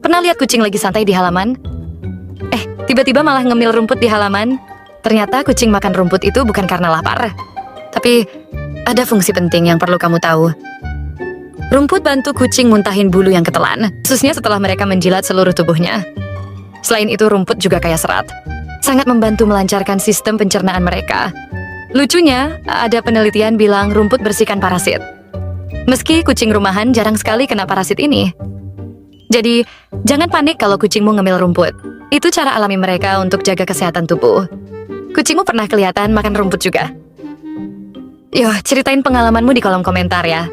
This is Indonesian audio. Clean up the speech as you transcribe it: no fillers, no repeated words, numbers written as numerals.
Pernah lihat kucing lagi santai di halaman? Tiba-tiba malah ngemil rumput di halaman. Ternyata kucing makan rumput itu bukan karena lapar. Tapi, ada fungsi penting yang perlu kamu tahu. Rumput bantu kucing muntahin bulu yang ketelan, khususnya setelah mereka menjilat seluruh tubuhnya. Selain itu, rumput juga kaya serat. Sangat membantu melancarkan sistem pencernaan mereka. Lucunya, ada penelitian bilang rumput bersihkan parasit. Meski kucing rumahan jarang sekali kena parasit ini. Jadi, jangan panik kalau kucingmu ngemil rumput. Itu cara alami mereka untuk jaga kesehatan tubuh. Kucingmu pernah kelihatan makan rumput juga? Yo, ceritain pengalamanmu di kolom komentar ya.